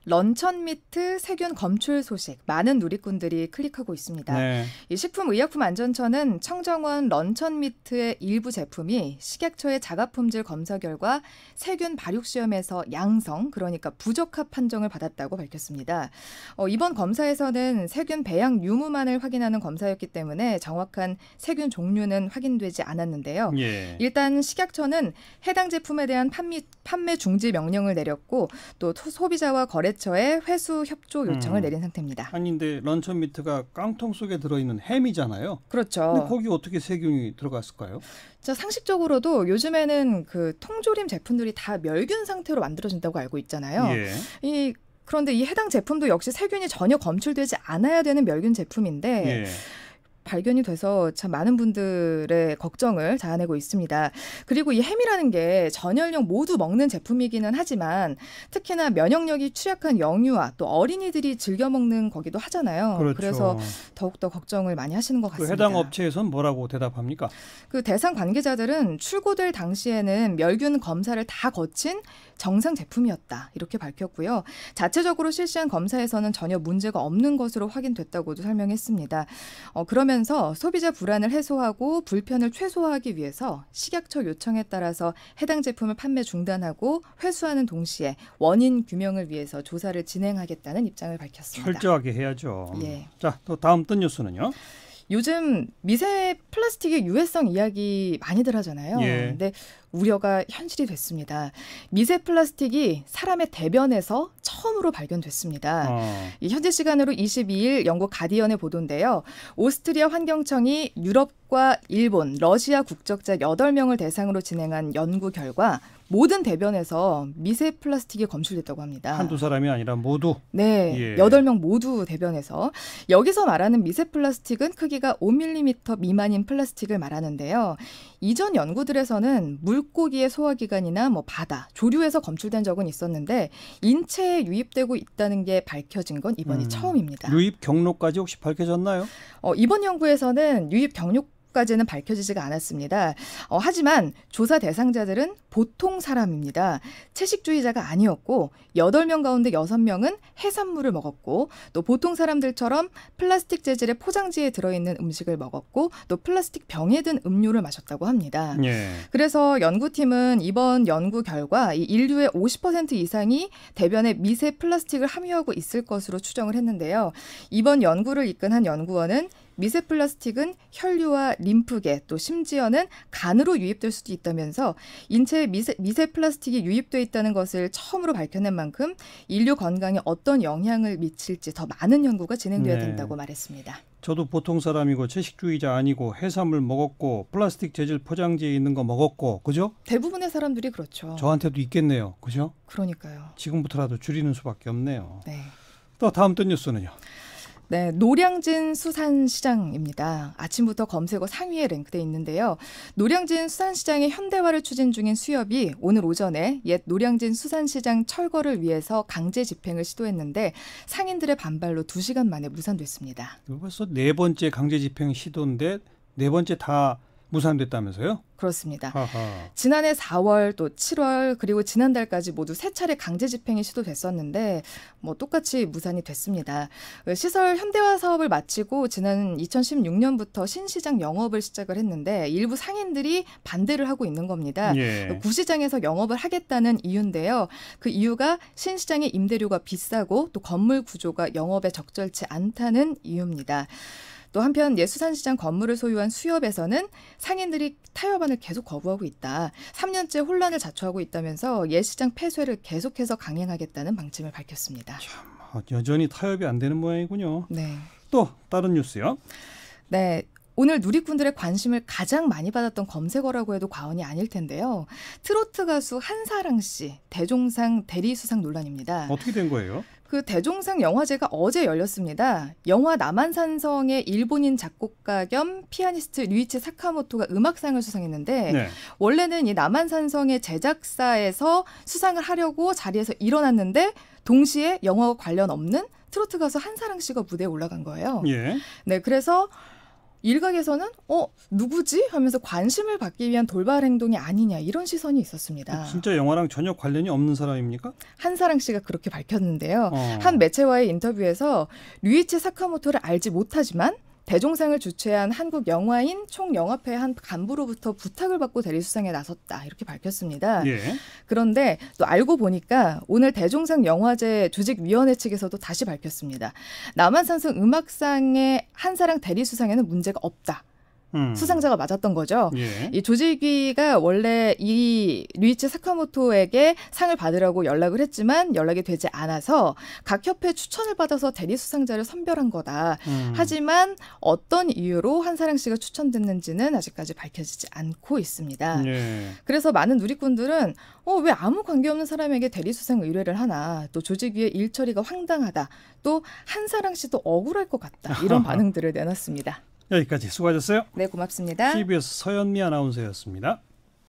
런천미트 세균 검출 소식 많은 누리꾼들이 클릭하고 있습니다. 네. 이 식품의약품안전처는 청정원 런천미트의 일부 제품이 식약처의 자가품질 검사 결과 세균 발육 시험에서 양성, 그러니까 부적합 판정을 받았다고 밝혔습니다. 이번 검사에서는 세균 배양 유무만을 확인하는 검사였기 때문에 정확한 세균 종류는 확인되지 않았는데요. 예. 일단 식약처는 해당 제품에 대한 판매 중지 명령을 내렸고 또 소비자와 거래처에 회수 협조 요청을 내린 상태입니다. 아니 근데 런천미트가 깡통 속에 들어있는 햄이잖아요. 그렇죠. 근데 거기 어떻게 세균이 들어갔을까요? 자, 상식적으로도 요즘에는 그 통조림 제품들이 다 멸균 상태로 만들어진다고 알고 있잖아요. 예. 그런데 이 해당 제품도 역시 세균이 전혀 검출되지 않아야 되는 멸균 제품인데 예. 발견이 돼서 참 많은 분들의 걱정을 자아내고 있습니다. 그리고 이 햄이라는 게 전연령 모두 먹는 제품이기는 하지만 특히나 면역력이 취약한 영유아 또 어린이들이 즐겨 먹는 거기도 하잖아요. 그렇죠. 그래서 더욱더 걱정을 많이 하시는 것 같습니다. 해당 업체에서는 뭐라고 대답합니까? 그 대상 관계자들은 출고될 당시에는 멸균 검사를 다 거친 정상 제품이었다 이렇게 밝혔고요. 자체적으로 실시한 검사에서는 전혀 문제가 없는 것으로 확인됐다고도 설명했습니다. 그러면서 소비자 불안을 해소하고 불편을 최소화하기 위해서 식약처 요청에 따라서 해당 제품을 판매 중단하고 회수하는 동시에 원인 규명을 위해서 조사를 진행하겠다는 입장을 밝혔습니다. 철저하게 해야죠. 예. 자, 또 다음 뜬 뉴스는요? 요즘 미세 플라스틱의 유해성 이야기 많이들 하잖아요. 예. 근데 우려가 현실이 됐습니다. 미세 플라스틱이 사람의 대변에서 처음으로 발견됐습니다. 이 현지 시간으로 22일 영국 가디언의 보도인데요. 오스트리아 환경청이 유럽과 일본, 러시아 국적자 8명을 대상으로 진행한 연구 결과 모든 대변에서 미세 플라스틱이 검출됐다고 합니다. 한두 사람이 아니라 모두? 네, 예. 8명 모두 대변에서. 여기서 말하는 미세 플라스틱은 크기가 5mm 미만인 플라스틱을 말하는데요. 이전 연구들에서는 물고기의 소화기관이나 바다, 조류에서 검출된 적은 있었는데 인체에 유입되고 있다는 게 밝혀진 건 이번이 처음입니다. 유입 경로까지 혹시 밝혀졌나요? 이번 연구에서는 유입 경로까지는 밝혀지지가 않았습니다. 하지만 조사 대상자들은 보통 사람입니다. 채식주의자가 아니었고 8명 가운데 6명은 해산물을 먹었고 또 보통 사람들처럼 플라스틱 재질의 포장지에 들어있는 음식을 먹었고 또 플라스틱 병에 든 음료를 마셨다고 합니다. 예. 그래서 연구팀은 이번 연구 결과 이 인류의 50% 이상이 대변에 미세 플라스틱을 함유하고 있을 것으로 추정을 했는데요. 이번 연구를 이끈 한 연구원은 미세 플라스틱은 혈류와 림프계 또 심지어는 간으로 유입될 수도 있다면서 인체에 미세 플라스틱이 유입돼 있다는 것을 처음으로 밝혀낸 만큼 인류 건강에 어떤 영향을 미칠지 더 많은 연구가 진행돼야 된다고 말했습니다. 저도 보통 사람이고 채식주의자 아니고 해산물 먹었고 플라스틱 재질 포장지에 있는 거 먹었고 그죠? 대부분의 사람들이 그렇죠. 저한테도 있겠네요. 그죠? 그러니까요. 지금부터라도 줄이는 수밖에 없네요. 네. 또 다음 뜬 뉴스는요? 네, 노량진 수산시장입니다. 아침부터 검색어 상위에 랭크돼 있는데요. 노량진 수산시장의 현대화를 추진 중인 수협이 오늘 오전에 옛 노량진 수산시장 철거를 위해서 강제 집행을 시도했는데 상인들의 반발로 2시간 만에 무산됐습니다. 벌써 4번째 강제 집행 시도인데 4번째 다 무산됐다면서요? 그렇습니다. 하하. 지난해 4월 또 7월 그리고 지난달까지 모두 3차례 강제 집행이 시도됐었는데 똑같이 무산이 됐습니다. 시설 현대화 사업을 마치고 지난 2016년부터 신시장 영업을 시작을 했는데 일부 상인들이 반대를 하고 있는 겁니다. 예. 구시장에서 영업을 하겠다는 이유인데요. 그 이유가 신시장의 임대료가 비싸고 또 건물 구조가 영업에 적절치 않다는 이유입니다. 또 한편 예수산시장 건물을 소유한 수협에서는 상인들이 타협안을 계속 거부하고 있다. 3년째 혼란을 자초하고 있다면서 예시장 폐쇄를 계속해서 강행하겠다는 방침을 밝혔습니다. 참, 여전히 타협이 안 되는 모양이군요. 네. 또 다른 뉴스요? 네. 오늘 누리꾼들의 관심을 가장 많이 받았던 검색어라고 해도 과언이 아닐 텐데요. 트로트 가수 한사랑 씨 대종상 대리수상 논란입니다. 어떻게 된 거예요? 그 대종상 영화제가 어제 열렸습니다. 영화 남한산성의 일본인 작곡가 겸 피아니스트 류이치 사카모토가 음악상을 수상했는데 네. 원래는 이 남한산성의 제작사에서 수상을 하려고 자리에서 일어났는데 동시에 영화와 관련 없는 트로트 가수 한사랑 씨가 무대에 올라간 거예요. 예. 네, 그래서 일각에서는 누구지? 하면서 관심을 받기 위한 돌발 행동이 아니냐 이런 시선이 있었습니다. 진짜 영화랑 전혀 관련이 없는 사람입니까? 한사랑 씨가 그렇게 밝혔는데요. 어. 한 매체와의 인터뷰에서 류이치 사카모토를 알지 못하지만 대종상을 주최한 한국영화인 총영화회 한 간부로부터 부탁을 받고 대리수상에 나섰다 이렇게 밝혔습니다. 예. 그런데 또 알고 보니까 오늘 대종상 영화제 조직위원회 측에서도 다시 밝혔습니다. 남한산성 음악상의 한사랑 대리수상에는 문제가 없다. 수상자가 맞았던 거죠. 예. 이 조직위가 원래 이 류이치 사카모토에게 상을 받으라고 연락을 했지만 연락이 되지 않아서 각 협회 추천을 받아서 대리 수상자를 선별한 거다. 하지만 어떤 이유로 한사랑 씨가 추천됐는지는 아직까지 밝혀지지 않고 있습니다. 예. 그래서 많은 누리꾼들은 왜 아무 관계없는 사람에게 대리 수상 의뢰를 하나, 또 조직위의 일처리가 황당하다, 또 한사랑 씨도 억울할 것 같다 이런 반응들을 내놨습니다. 여기까지 수고하셨어요. 네, 고맙습니다. TBS 서현미 아나운서였습니다.